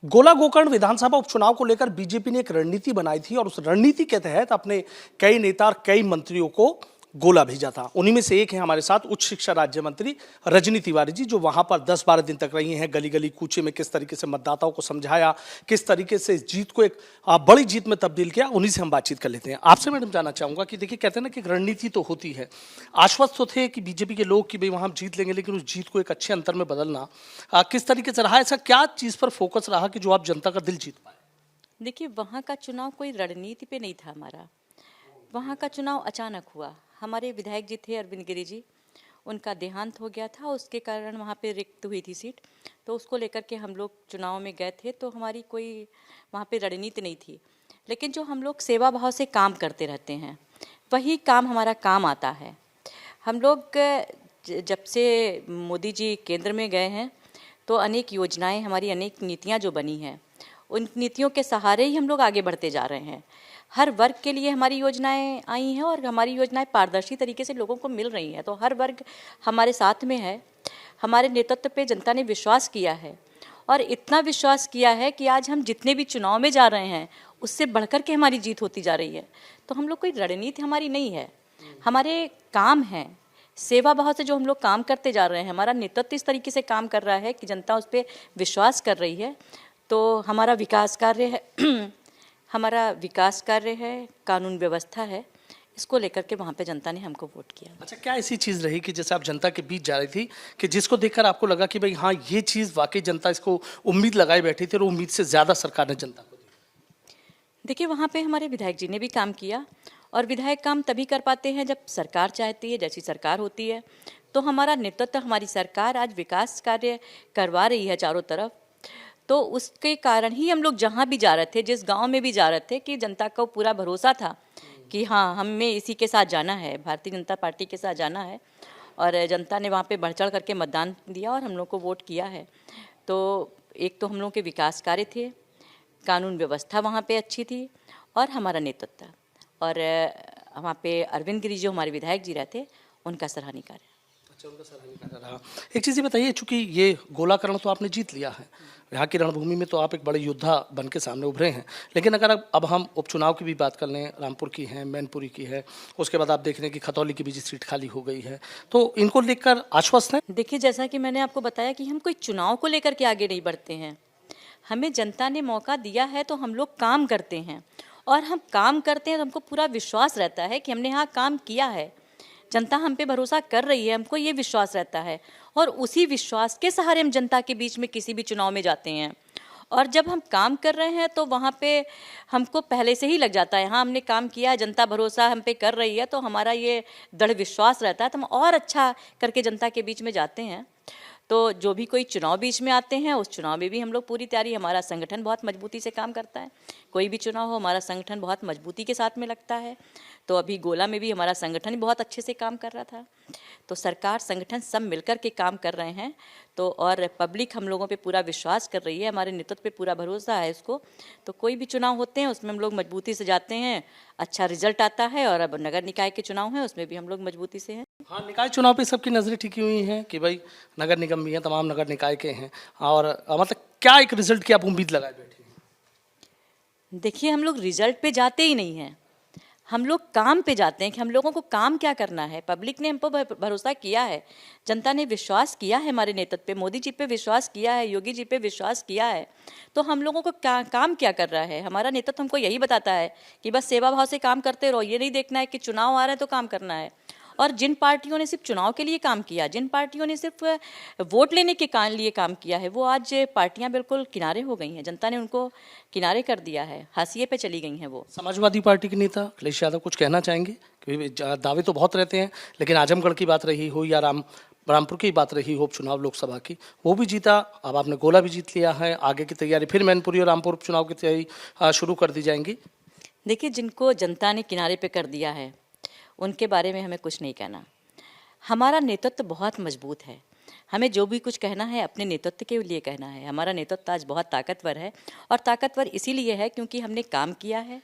गोला गोकर्ण विधानसभा उपचुनाव को लेकर बीजेपी ने एक रणनीति बनाई थी और उस रणनीति के तहत अपने कई नेता और कई मंत्रियों को गोला भेजा था। उन्हीं में से एक है हमारे साथ उच्च शिक्षा राज्य मंत्री रजनी तिवारी जी, जो वहां पर 10-12 दिन तक रही हैं। गली गली कूचे में किस तरीके से मतदाताओं को समझाया, किस तरीके से इस जीत को एक बड़ी जीत में तब्दील किया, उन्हीं से हम बातचीत कर लेते हैं। आपसे मैडम जानना चाहूंगा कि देखिए, कहते हैं ना कि रणनीति तो होती है, आश्वस्त तो थे कि बीजेपी के लोग कि भाई वहां हम जीत लेंगे, लेकिन उस जीत को एक अच्छे अंतर में बदलना किस तरीके से रहा, ऐसा क्या चीज पर फोकस रहा कि जो आप जनता का दिल जीत पाए? देखिए, वहाँ का चुनाव कोई रणनीति पे नहीं था हमारा। वहाँ का चुनाव अचानक हुआ। हमारे विधायक जी थे अरविंद गिरी जी, उनका देहांत हो गया था, उसके कारण वहाँ पे रिक्त हुई थी सीट। तो उसको लेकर के हम लोग चुनाव में गए थे। तो हमारी कोई वहाँ पे रणनीति नहीं थी, लेकिन जो हम लोग सेवा भाव से काम करते रहते हैं, वही काम हमारा काम आता है। हम लोग जब से मोदी जी केंद्र में गए हैं, तो अनेक योजनाएं, हमारी अनेक नीतियां जो बनी हैं, उन नीतियों के सहारे ही हम लोग आगे बढ़ते जा रहे हैं। हर वर्ग के लिए हमारी योजनाएं आई हैं और हमारी योजनाएं पारदर्शी तरीके से लोगों को मिल रही हैं। तो हर वर्ग हमारे साथ में है। हमारे नेतृत्व पे जनता ने विश्वास किया है, और इतना विश्वास किया है कि आज हम जितने भी चुनाव में जा रहे हैं, उससे बढ़कर के हमारी जीत होती जा रही है। तो हम लोग कोई रणनीति हमारी नहीं है, हमारे काम है। सेवा भाव से जो हम लोग काम करते जा रहे हैं, हमारा नेतृत्व इस तरीके से काम कर रहा है कि जनता उस पर विश्वास कर रही है। तो हमारा विकास कार्य है हमारा विकास कार्य है, कानून व्यवस्था है, इसको लेकर के वहाँ पे जनता ने हमको वोट किया। अच्छा, क्या ऐसी चीज रही कि जैसे आप जनता के बीच जा रही थी कि जिसको देखकर आपको लगा कि भाई हाँ, ये चीज वाकई जनता इसको उम्मीद लगाए बैठी थी और उम्मीद से ज्यादा सरकार ने जनता को दी? देखिए, वहाँ पे हमारे विधायक जी ने भी काम किया, और विधायक काम तभी कर पाते हैं जब सरकार चाहती है, जैसी सरकार होती है। तो हमारा नेतृत्व, हमारी सरकार आज विकास कार्य करवा रही है चारों तरफ। तो उसके कारण ही हम लोग जहाँ भी जा रहे थे, जिस गांव में भी जा रहे थे, कि जनता को पूरा भरोसा था कि हाँ, हमें इसी के साथ जाना है, भारतीय जनता पार्टी के साथ जाना है। और जनता ने वहाँ पे बढ़ चढ़ करके मतदान दिया और हम लोग को वोट किया है। तो एक तो हम लोग के विकास कार्य थे, कानून व्यवस्था वहाँ पे अच्छी थी, और हमारा नेतृत्व, और वहाँ पे अरविंद गिरी जो हमारे विधायक जी रहते, उनका सराहनीय कार्य। अच्छा, उनका सराहनीय कार्य रहा। एक चीज़ ये बताइए, चूंकि ये गोलाकर्ण तो आपने जीत लिया है, यहाँ की रणभूमि में तो आप एक बड़े योद्धा बन के सामने उभरे हैं, लेकिन अगर अब हम उपचुनाव की भी बात कर लें, रामपुर की है, मैनपुरी की है, उसके बाद आप देख रहे हैं कि खतौली की भी सीट खाली हो गई है, तो इनको लेकर आश्वस्त हैं? देखिए, जैसा कि मैंने आपको बताया कि हम कोई चुनाव को लेकर के आगे नहीं बढ़ते हैं। हमें जनता ने मौका दिया है, तो हम लोग काम करते हैं, और हम काम करते हैं तो हमको पूरा विश्वास रहता है कि हमने यहाँ काम किया है। जनता हम पे भरोसा कर रही है, हमको ये विश्वास रहता है, और उसी विश्वास के सहारे हम जनता के बीच में किसी भी चुनाव में जाते हैं। और जब हम काम कर रहे हैं, तो वहाँ पे हमको पहले से ही लग जाता है, हाँ, हमने काम किया है, जनता भरोसा हम पे कर रही है, तो हमारा ये दृढ़ विश्वास रहता है, तो हम और अच्छा करके जनता के बीच में जाते हैं। तो जो भी कोई चुनाव बीच में आते हैं, उस चुनाव में भी हम लोग पूरी तैयारी, हमारा संगठन बहुत मजबूती से काम करता है। कोई भी चुनाव हो, हमारा संगठन बहुत मजबूती के साथ में लगता है। तो अभी गोला में भी हमारा संगठन बहुत अच्छे से काम कर रहा था। तो सरकार, संगठन सब मिलकर के काम कर रहे हैं। तो और पब्लिक हम लोगों पे पूरा विश्वास कर रही है, हमारे नेतृत्व पे पूरा भरोसा है इसको। तो कोई भी चुनाव होते हैं, उसमें हम लोग मजबूती से जाते हैं, अच्छा रिजल्ट आता है। और अब नगर निकाय के चुनाव हैं, उसमें भी हम लोग मजबूती से हैं। हाँ, निकाय चुनाव पे सबकी नजरें टिकी हुई हैं कि भाई नगर निगम भी हैं, तमाम नगर निकाय के हैं, और मतलब क्या एक रिजल्ट की आप उम्मीद लगाए बैठी हैं? देखिए, हम लोग रिजल्ट पे जाते ही नहीं हैं, हम लोग काम पे जाते हैं कि हम लोगों को काम क्या करना है। पब्लिक ने हम पर भरोसा किया है, जनता ने विश्वास किया है हमारे नेतृत्व पे, मोदी जी पे विश्वास किया है, योगी जी पे विश्वास किया है। तो हम लोगों को काम क्या कर रहा है, हमारा नेतृत्व हमको यही बताता है कि बस सेवा भाव से काम करते रहो। ये नहीं देखना है कि चुनाव आ रहे हैं तो काम करना है। और जिन पार्टियों ने सिर्फ चुनाव के लिए काम किया, जिन पार्टियों ने सिर्फ वोट लेने के लिए काम किया है, वो आज पार्टियां बिल्कुल किनारे हो गई हैं। जनता ने उनको किनारे कर दिया है, हाशिए पे चली गई हैं वो। समाजवादी पार्टी के नेता अखिलेश यादव कुछ कहना चाहेंगे? क्योंकि दावे तो बहुत रहते हैं, लेकिन आजमगढ़ की बात रही हो या रामपुर की बात रही हो, उपचुनाव लोकसभा की, वो भी जीता, अब आपने गोला भी जीत लिया है, आगे की तैयारी फिर मैनपुरी और रामपुर उपचुनाव की तैयारी शुरू कर दी जाएंगी। देखिए, जिनको जनता ने किनारे पे कर दिया है, उनके बारे में हमें कुछ नहीं कहना। हमारा नेतृत्व बहुत मजबूत है, हमें जो भी कुछ कहना है अपने नेतृत्व के लिए कहना है। हमारा नेतृत्व आज बहुत ताकतवर है, और ताकतवर इसीलिए है क्योंकि हमने काम किया है,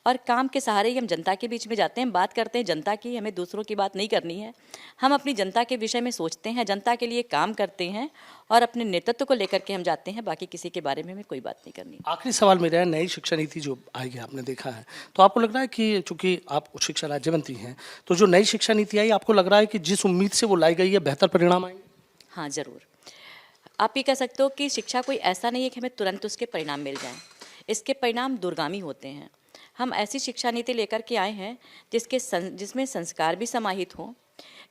और काम के सहारे ही हम जनता के बीच में जाते हैं, बात करते हैं जनता की। हमें दूसरों की बात नहीं करनी है, हम अपनी जनता के विषय में सोचते हैं, जनता के लिए काम करते हैं, और अपने नेतृत्व को लेकर के हम जाते हैं। बाकी किसी के बारे में हमें कोई बात नहीं करनी। आखिरी सवाल मेरा है, नई शिक्षा नीति जो आएगी आपने देखा है, तो आपको लग रहा है कि चूंकि आप उच्च शिक्षा राज्य मंत्री हैं, तो जो नई शिक्षा नीति आई, आपको लग रहा है कि जिस उम्मीद से वो लाई गई है बेहतर परिणाम आएंगे? हाँ, ज़रूर। आप ये कह सकते हो कि शिक्षा कोई ऐसा नहीं है कि हमें तुरंत उसके परिणाम मिल जाएं। इसके परिणाम दूरगामी होते हैं। हम ऐसी शिक्षा नीति लेकर के आए हैं जिसमें संस्कार भी समाहित हों,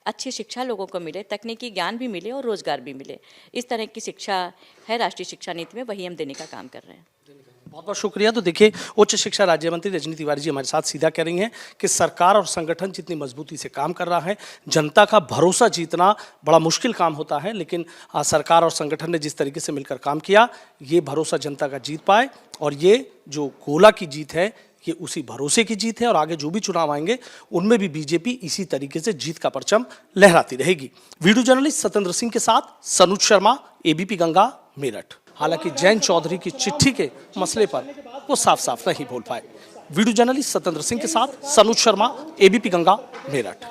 अच्छी शिक्षा लोगों को मिले, तकनीकी ज्ञान भी मिले और रोजगार भी मिले। इस तरह की शिक्षा है राष्ट्रीय शिक्षा नीति में, वही हम देने का काम कर रहे हैं। बहुत बहुत शुक्रिया। तो देखिए, उच्च शिक्षा राज्य मंत्री रजनी तिवारी जी हमारे साथ सीधा कह रही हैं कि सरकार और संगठन जितनी मजबूती से काम कर रहा है, जनता का भरोसा जीतना बड़ा मुश्किल काम होता है, लेकिन सरकार और संगठन ने जिस तरीके से मिलकर काम किया, ये भरोसा जनता का जीत पाए, और ये जो गोला की जीत है, ये उसी भरोसे की जीत है, और आगे जो भी चुनाव आएंगे उनमें भी बीजेपी इसी तरीके से जीत का परचम लहराती रहेगी। वीडियो जर्नलिस्ट सत्येंद्र सिंह के साथ सनुज शर्मा, एबीपी गंगा, मेरठ। हालांकि जयंत चौधरी की चिट्ठी के मसले पर वो साफ साफ नहीं बोल पाए। वीडियो जर्नलिस्ट सत्येंद्र सिंह के साथ सनुज शर्मा, एबीपी गंगा, मेरठ।